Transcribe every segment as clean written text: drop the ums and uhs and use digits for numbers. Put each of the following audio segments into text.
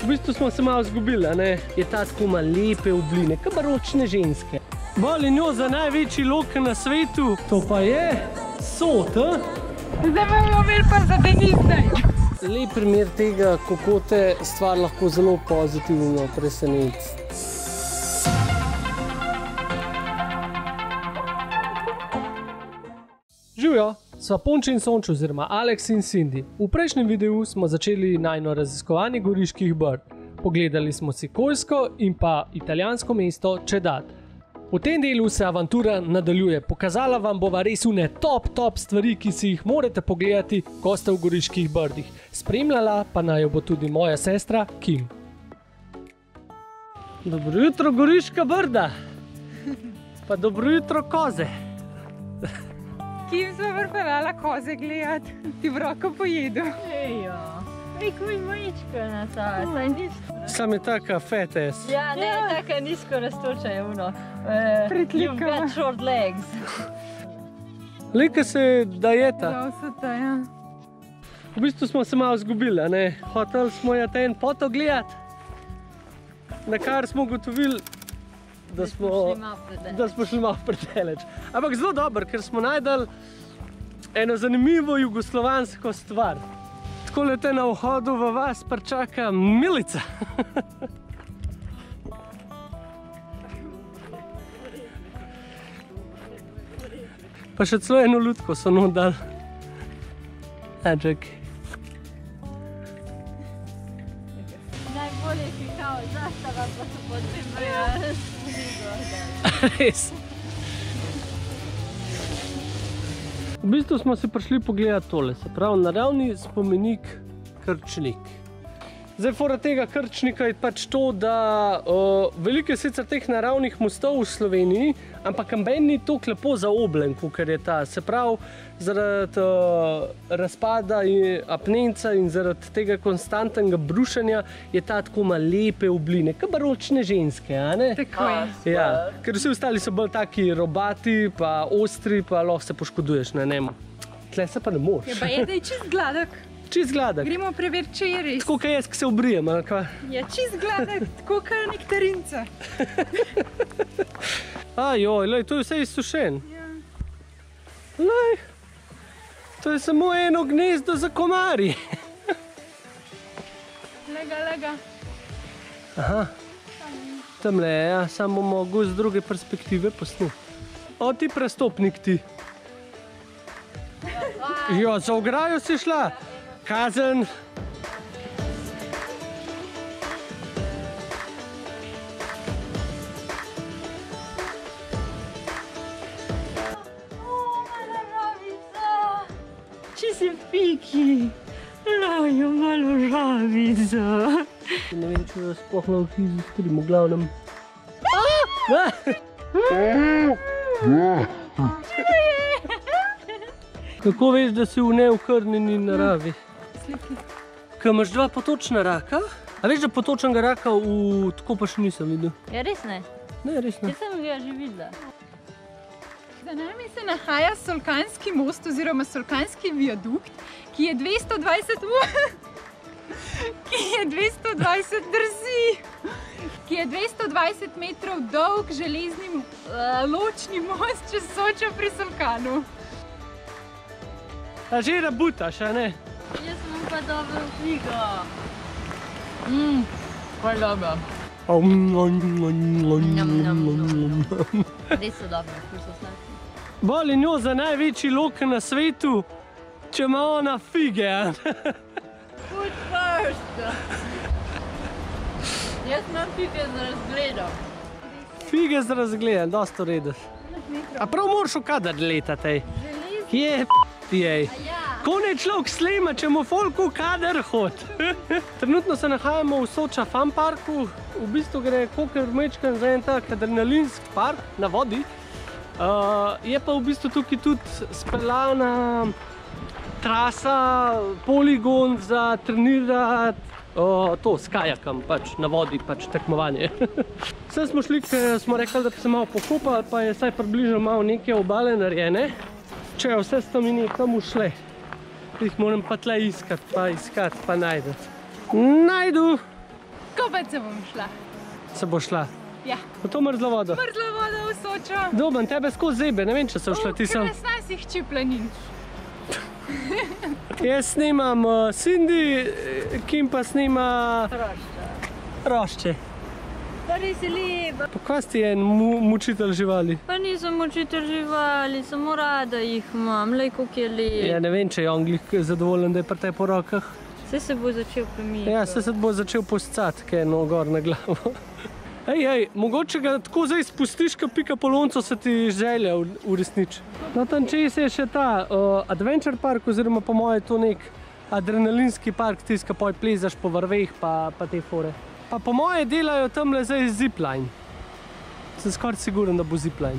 V bistvu smo se malo zgubili, ne? Je ta tako malo lepe obline, kot baročne ženske. Bolj in jo za največji lok na svetu, to pa je sod, Zdaj bomo imeli pa za Denisnej. Lep primer tega, kako te stvar lahko zelo pozitivno preseneti. Živjo, sva Ponči in Sončo oziroma Alex in Cindy. V prejšnjem videu smo začeli najino raziskovanje goriških brd. Pogledali smo si Koljsko in pa italijansko mesto Čedat. V tem delu se avantura nadaljuje. Pokazala vam bova res une top stvari, ki si jih morate pogledati, ko ste v goriških brdih. Spremljala pa naj jo bo tudi moja sestra Kim. Dobro jutro, goriška brda! Pa dobro jutro, koze! Kim smo pripeljala koze gledat, ti v roko pojedu. Ejo, neko mi majčka na ta, saj nisko. Sam je taka fetes. Ja, ne, taka nisko rastoča je ono. Pritlikava. You've got short legs. Lika se dajeta. Ja, vse to, ja. V bistvu smo se malo zgubili, ne? Hoteli smo je en foto gledati, na kar smo ugotovili, da smo šli malo predaleč. Ampak zelo dobro, ker smo najdeli eno zanimivo jugoslovansko stvar. Takole te na vhodu v vas pričaka milica. Pa še celo eno lutko so not dali. Čakaj. Najbolje si kao zastava, pa so potem Res. V bistvu smo si prišli pogledati tole, se pravi naravni spomenik Krčnik. Zdaj, fora tega Krčnika je pač to, da veliko je sicer teh naravnih mostov v Sloveniji, ampak noben ni toliko lepo zaobljen, kakor je ta. Se pravi, zaradi razpada apnenca in zaradi tega konstantnega brušenja je ta tako malo lepe obline, kot baročne ženske, a ne? Tako je. Ja, ker vsi ostali so bolj taki robati, pa ostri, pa lahko se poškoduješ, ne? Tle se pa ne moreš. Ja, pa je, da je čist gladek. Čist gladek. Gremo preveriti, če je res. Tako, kaj jaz, ki se obrijem, ali kaj? Ja, čist gladek, tako kot nektarinca. Ajoj, lej, to je vse izsušen. Ja. Lej, to je samo eno gnezdo za komarji. Lega. Aha, tamle, ja, samo mogo z druge perspektive posnu. O, ti prestopnik ti. Jo, za ograjo si šla. Kazen. Če si piki, lajo malo žavica. Ne vem, če jo sploh lahko izustrim, v glavnem. Kako veš, da si v neokrnjeni naravi? Sliki. Kaj imaš dva potočna raka? A veš, da potočnega raka tako pa še nisem videl? Ja, res ne? Ne, res ne. Jaz sem ga že videla. Za nami se nahaja Solkanski most oziroma Solkanski viadukt, ki je 220 metrov dolg železni ločni most čez Sočo pri Solkanu. A že rabutaš, a ne? Jaz imam pa dobro figo. Kaj dobro. Res so dobro, ful so sladki. Bolj in jo za največji lok na svetu, če ima ona fige, a ne? Food first. Jaz imam fige z razgledom. Fige z razgledom, dosto redaš. A prav moraš v kadar letati, ej? Je jej. Ko ne človek slema, če mu folk v kader hod. Trenutno se nahajamo v Soča Fun Parku. V bistvu gre kakor mečkan za en tak adrenalinski park na vodi. Je pa v bistvu tukaj tudi speljana trasa, poligon za trenirati to s kajakom, pač na vodi, pač tekmovanje. Vse smo šli, ker smo rekli, da bi se malo pokopali, pa je saj približno malo neke obale narejene. Če je vse sta mi nekam ušle. Jih moram pa tle iskati, pa najdeti. Najdu! Plavat se bom šla. Se bo šla? Ja. V to mrzlo vodo? Mrzlo vodo v Sočo. Doben, tebe skozi zebe, ne vem, če sem šla, ti sem. Krasnasih čiplanin. Jaz snimam Cindy, Kim pa snima Rošče. Pa res je lepo. Pa kaj si en mučitelj živali? Pa nisem učitelj živali, samo rada jih imam, lej, koliko je lepo. Ja, ne vem, če je on glih zadovoljen, da je pri tej po rokah. Vse se bo začel premikati. Ja, se bo začel poscati, kaj je eno gor na glavo. Ej, mogoče ga tako zdaj spustiš, ka pika po loncu, se ti želja uresniči. No, tam čez je še ta Adventure Park, oziroma po moje to nek adrenalinski park, tisti, ka poj plezaš po vrveh pa te fore. Pa po moje delajo tamle zdaj zipline. Sem skoraj siguren, da bo zipline.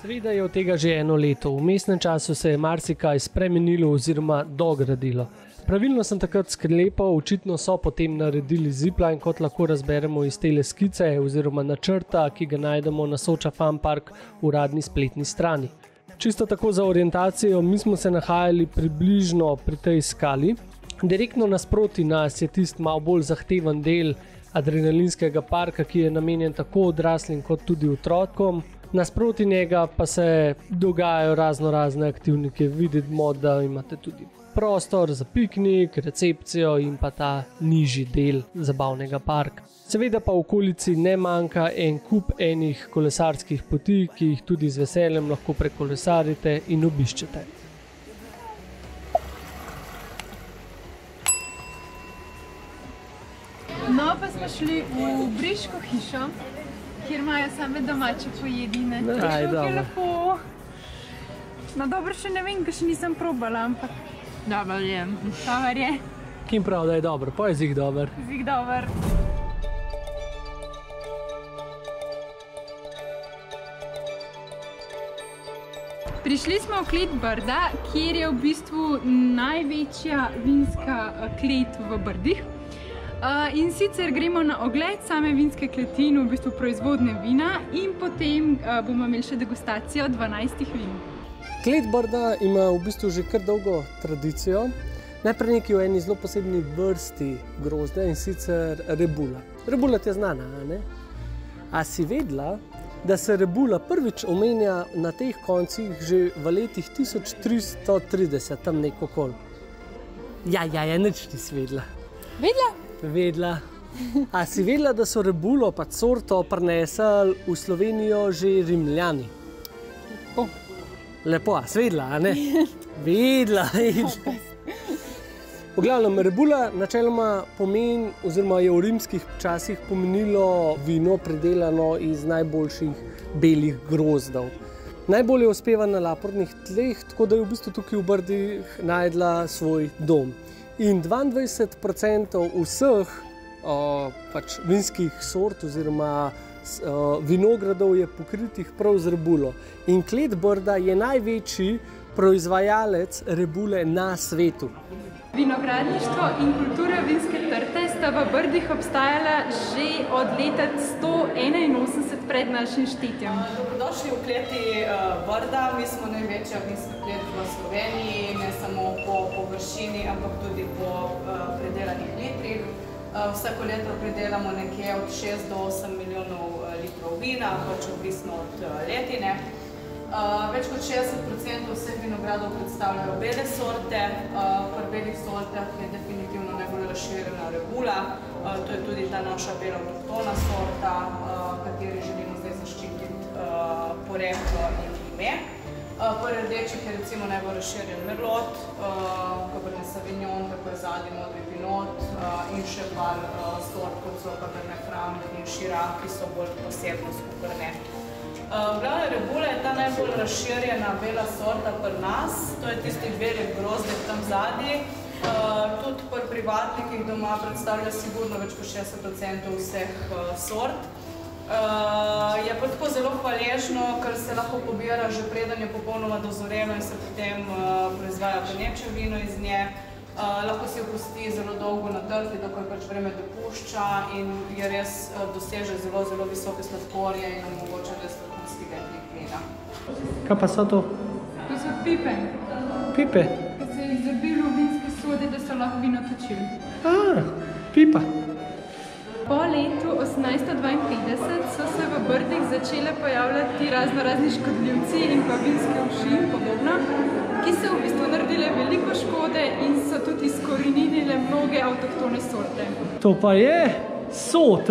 Seveda je od tega že eno leto. V vmesnem času se je marsikaj spremenilo oziroma dogradilo. Pravilno sem takrat sklepal, očitno so potem naredili zipline, kot lahko razberemo iz tele skice oziroma načrta, ki ga najdemo na Soča Fun Park uradni spletni strani. Čisto tako za orientacijo, mi smo se nahajali približno pri tej skali. Direktno nasproti nas je tisti malo bolj zahteven del adrenalinskega parka, ki je namenjen tako odraslim kot tudi otrokom. Nasproti njega pa se dogajajo razne aktivnike. Vidimo, da imate tudi prostor za piknik, recepcijo in pa ta nižji del zabavnega parka. Seveda pa v okolici ne manjka en kup enih kolesarskih poti, ki jih tudi z veseljem lahko prekolesarite in obiščete. No, pa smo šli v Briško hišo, kjer imajo same domače pojedine. Aj, dobro. Je lepo. No, dobro, še ne vem, ker še nisem probala, ampak Dobro je. dober je. Kim prav, da je dober, pa je zih dober. Zig dober. Prišli smo v klet Brda, kjer je v bistvu največja vinska klet v Brdih. In sicer gremo na ogled same vinske kleti in v bistvu proizvodne vina in potem bomo imeli še degustacijo 12 vin. Klet Brda ima v bistvu že kar dolgo tradicijo. Najprej nekaj v eni zelo posebni vrsti grozdja in sicer rebula. Rebula ti je znana, ne? A si vedela, da se rebula prvič omenja na teh koncih že v letih 1330, tam neko kol? Ja, nič nisi vedela. Vedela? Vedela. A si vedela, da so rebulo pa sorto prinesli v Slovenijo že Rimljani? Lepo, a si vedela, a ne? Vedela. V glavnem, rebula načeloma pomeni, oziroma je v rimskih časih pomenilo vino pridelano iz najboljših belih grozdov. Najbolje uspeva na lapornih tleh, tako da je v bistvu tukaj v Brdih najdla svoj dom. In 22% vseh vinskih sort oziroma vinogradov je pokritih prav z rebulo. In klet Brda je največji proizvajalec rebule na svetu. Vinogradništvo in kultura vinske trte sta v Brdih obstajala že od leta 181 pred našim štetjem. Dobrodošli v kleti Brda. Mi smo največja vinska klet v Sloveniji, ne samo po površini, ampak tudi po pridelanih litrih. Vsako leto pridelamo nekje od 6 do 8 milijonov litrov vina, pač odvisno od letine. Več kot 60% vseh vinogradov predstavljajo bele sorte. Pri belih sortah je definitivno najbolj razširjena rebula. To je tudi ta naša bela avtohtona sorta, kateri želimo zdaj zaščititi poreklo in ime. Pri rdečih je recimo najbolj razširjen merlot, Cabernet Sauvignon, tako je zadnji modri pinot in še par sort, kot so Cabernet Franc in Shiraz, ki so bolj posebnost kuprne. V glavnem, rebula je ta najbolj razširjena bela sorta pri nas, to je tisti beli grozdek tam zadnji. Tudi pri privatnikih doma predstavlja sigurno več kot 60% vseh sort. Je pa tako zelo hvaležno, ker se lahko pobira že preden je popolnoma dozorelo in se potem proizvaja peneče vino iz nje. Lahko si jo pusti zelo dolgo na trti, dokaj pač vreme dopušča in je res doseže zelo visoke sladkorje in omogoča res vrhunskega vina. Kaj pa so to? To so pipe. Pipe? Ki se je izrobilo v vinske sode, da so lahko vino točili. Pipa. Po letu 1852 so se v Brdih začele pojavljati razni škodljivci in pa vinske uši in podobno, ki so v bistvu naredile veliko škode in so tudi izkoreninile mnoge avtohtone sorte. To pa je sod,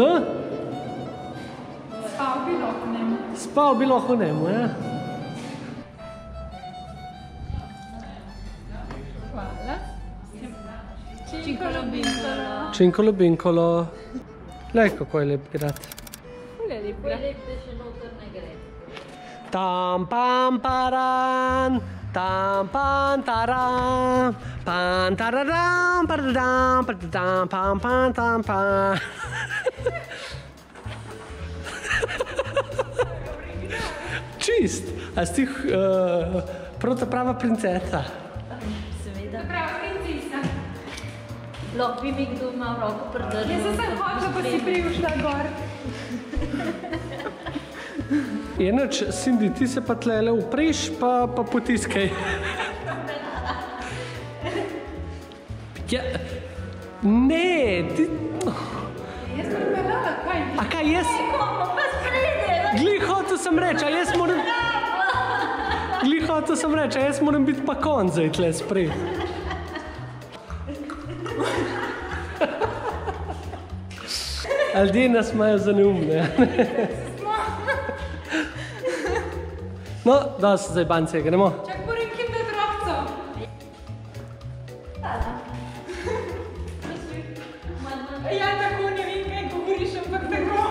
Spal bi lahko njemu. Spal bi lahko njemu, ja. Hvala. Činkolo binkolo. Činkolo binkolo. Lej, kako je lep grad. Ful je lep grad. še noter ne gre. Tam pam paran, tam pan taram, pan tararam, paradam, paradam, pam pan tam pan. Čist, a si ti prota prava princesa? Seveda. Prava princesa. Lahko bi mi kdo ima v roko pridržal. Jaz sem hodila, pa si prej ušla gor. Enoč, Cindy, ti se pa tlele upreš, pa potiskaj. Ja, ne, ti... Jaz sem pelala, kaj? A kaj jaz? Glih hotel sem reči, a jaz moram... Glih hotel sem reči, a jaz moram biti pa konj zdaj tle sprej. Ljudje nas imajo za neumne. No, dosti zdaj bance, gremo. Čak moram kim da drobco. Ja, tako ne vem, kaj govoriš, ampak tako.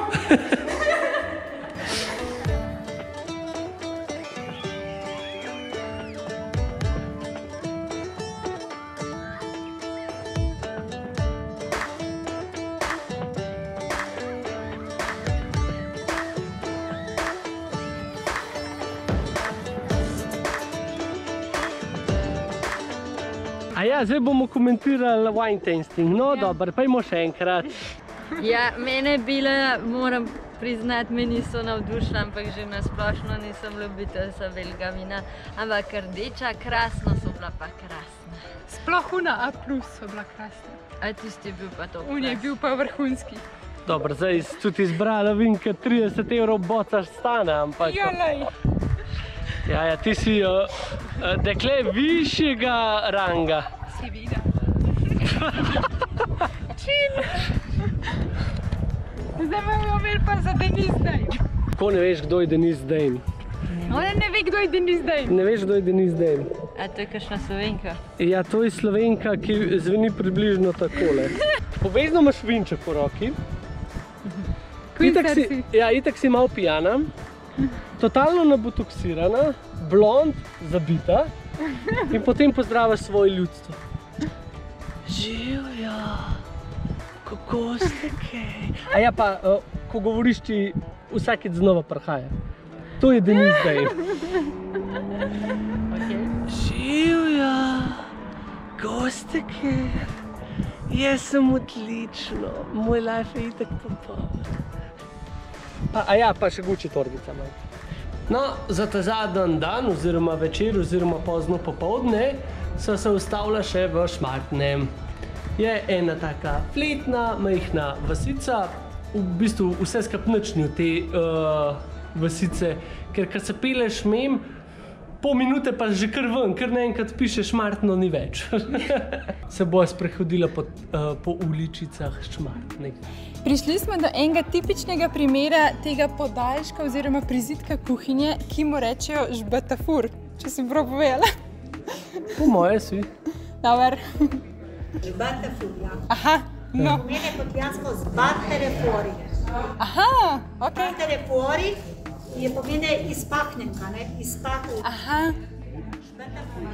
A ja, zdaj bomo komentirali wine tasting. No, dobro, pojmo še enkrat. Ja, mene bile, moram priznati, me niso navdušila, ampak že nasplošno nisem ljubiteljca belega vina. Ampak rdeča, krasno so bila pa krasna. Sploh una A+ so bila krasna. A tisti je bil pa to Un je bil pa vrhunski. Dobro, zdaj si tudi izbrala vin, ker 30 € bocaš stane, ampak... Jalej. Ja, ti si dekle višjega ranga. Seveda. Čin. Zdaj bomo imeli pa za Denis Dane. Kako ne veš, kdo je Denis Dane? Ona ne ve, kdo je Denis Dane. Ne veš, kdo je Denis Dane? A to je kakšna Slovenka? Ja, to je Slovenka, ki zveni približno takole. Povezno imaš vinček v roki. Itak si malo pijana. Totalno nabotoksirana, blond, zabita in potem pozdravaš svoje ljudstvo. Živjo, kako ste kaj? A ja pa, ko govoriš ti vsakeč znova prihaja. To je Denis Dane. Živjo, kako ste kaj? Jaz sem odlično, moj life je itak popoln. A ja, pa še Gucci torbica manj. No, za ta zadnji dan, oziroma večer, oziroma pozno popoldne, so se ustavila še v Šmartnem. Je ena taka fletna, majhna vasica, v bistvu vse skupaj nič ni v te vasice, ker se peleš mem, pol minute pa že kar ven, ker naenkrat piše Šmartno ni več. Se bo sprehodila po uličicah Šmartnega. Prišli smo do enega tipičnega primera tega podaljška oziroma prizidka kuhinje, ki mu rečejo žbatafur, če sem prav povedala. Po moje si. Dobar. Žbatafur, ja. Aha, no. Pomeni kot jasko zbatere fori. Aha, ok. Zbatere fori je pomeni izpahnjenka, ne? Izpahnjenka. Aha. Žbatafur.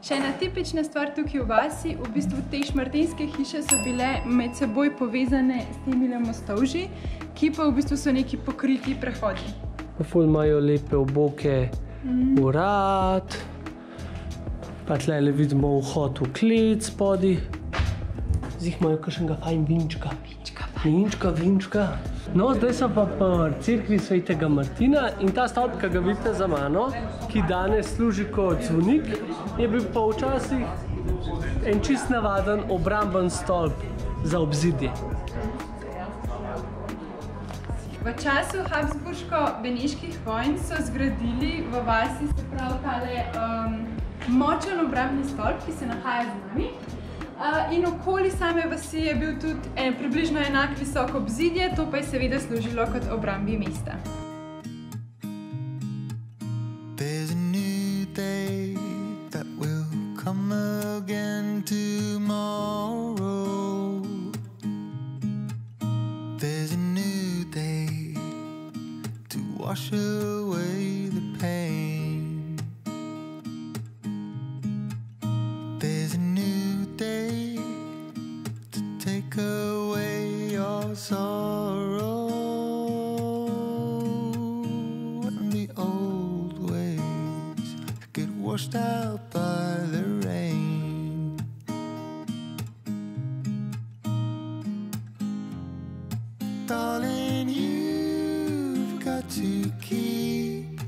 Še ena tipična stvar tukaj v vasi, v bistvu te šmartinske hiše so bile med seboj povezane s temile mostovži, ki pa v bistvu so neki pokriti prehodi. Ful imajo lepe oboke vrat, pa tlele vidimo vhod v klet spodi. Zdaj imajo kakšnega fajn vinčka. Vinčka. No, zdaj so pa v cerkvi Svetega Martina in ta stolp, ki ga vidite za mano, ki danes služi kot zvonik, je bil pa včasih en čist navaden obramben stolp za obzidje. V času Habsburško-beneških vojn so zgradili v vasi, se pravi, tale močen obrambni stolp, ki se nahaja z nami. In okoli same vasi je bil tudi približno enak visok obzidje, to pa je seveda služilo kot obrambi mesta. There's a new day that will come again tomorrow. There's a new day to wash away the pain. There's a new day to take away your sorrow. And the old ways get washed out by the rain. Darling, you've got to keep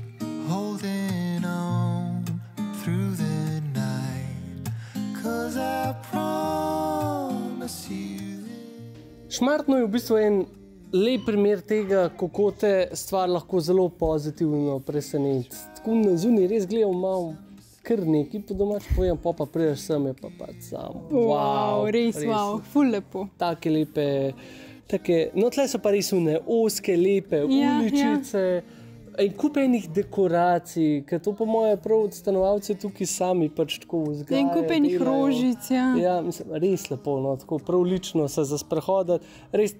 holding on through the night, 'cause I promise you that... Šmartno je v bistvu en lep primer tega, kako te stvar lahko zelo pozitivno preseneti. Tako na zunaj res gledam malo kar nekaj, po domač povem, pa prideš sem, je pa pač sam. Wow, res wow, ful lepo. Take lepe, no tle so pa res une oske, lepe uličice in kup enih dekoracij, ker to po moje prav od stanovalcev tukaj sami pač tako vzgajajo. In kup enih rožic, ja. Ja, mislim, res lepo, no, tako prav lično se za sprehodati, res,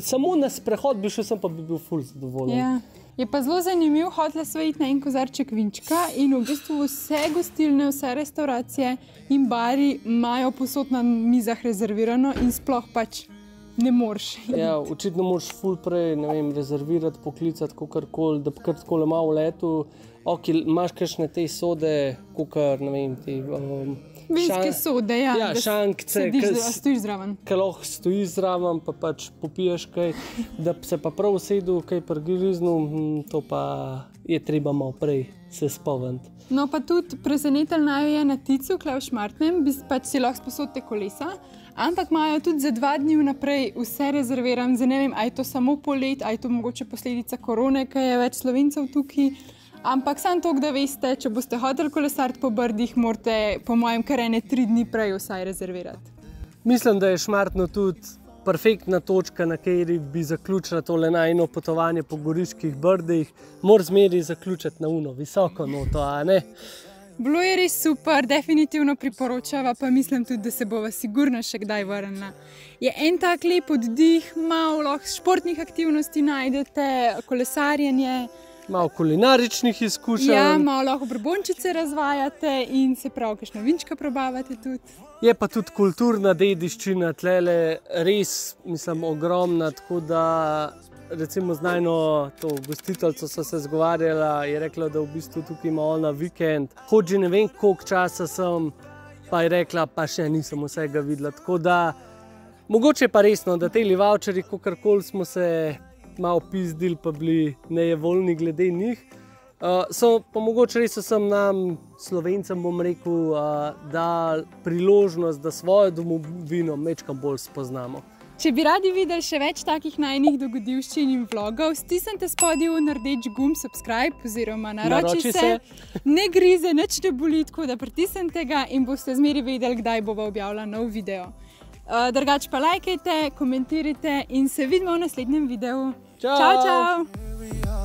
samo na sprehod bi šel sem, pa bi bil ful zadovoljen. Ja. Je pa zelo zanimiv, hotela sva iti na en kozarček vinčka in v bistvu vse gostilne, vse restauracije in bari imajo povsod na mizah rezervirano in sploh pač ne moreš. Ja, očitno moraš ful prej, ne vem, rezervirati, poklicati, kakorkoli, da kar takole malo v letu. Ok, imaš kakšne te sode, kakor, ne vem, te... Vinske sode, ja. Ja, šankce, stojiš zraven. Ki lahko stojiš zraven, pa pač popiješ kaj, da se pa prav usedel, kaj prigriznu, to pa je treba malo prej se spomniti. No, pa tudi presenetljeno je na Ticu, tukaj v Šmartnem, pač si lahko sposodite kolesa, ampak imajo tudi za 2 dni vnaprej vse rezerviran, zdaj ne vem, a je to samo polet, a je to mogoče posledica korone, ker je več Slovencev tukaj. Ampak samo toliko, da veste, če boste hoteli kolesariti po Brdih, morate po mojem kar 3 dni prej vsaj rezervirati. Mislim, da je Šmartno tudi perfektna točka, na kateri bi zaključila tole najino potovanje po Goriških Brdih. Mora zmeri zaključiti na uno visoko noto, a ne? Bilo je res super, definitivno priporočava, pa mislim tudi, da se bova sigurno še kdaj vrnila. Je en tak lep oddih, malo lahko športnih aktivnosti najdete, kolesarjenje. Malo kulinaričnih izkušenj. Ja, malo lahko brbončice razvajate in se prav, kakšno vinčka probavate tudi. Je pa tudi kulturna dediščina tlele res, mislim, ogromna, tako da recimo z najno to gostiteljico so se zgovarjala, je rekla, da v bistvu tukaj ima ona vikend. Hoč že ne vem, koliko časa sem, pa je rekla, pa še nisem vsega videla. Tako da, mogoče pa resno, da te vavčerji, kakorkoli smo se malo pizdili, pa bili nejevoljni glede njih. So pa mogoče res vsem nam, Slovencem bom rekel, dali priložnost, da svojo domovino majčkeno bolj spoznamo. Če bi radi videli še več takih najinih dogodivščin in vlogov, stisnite spodaj na rdeč gumb subscribe oziroma naroči se. Ne grize, nič ne boli, tako da pritisnite ga in boste zmeri vedeli, kdaj bova objavila nov video. Drugače pa lajkajte, komentirajte in se vidimo v naslednjem videu. Čau! Čau, čau!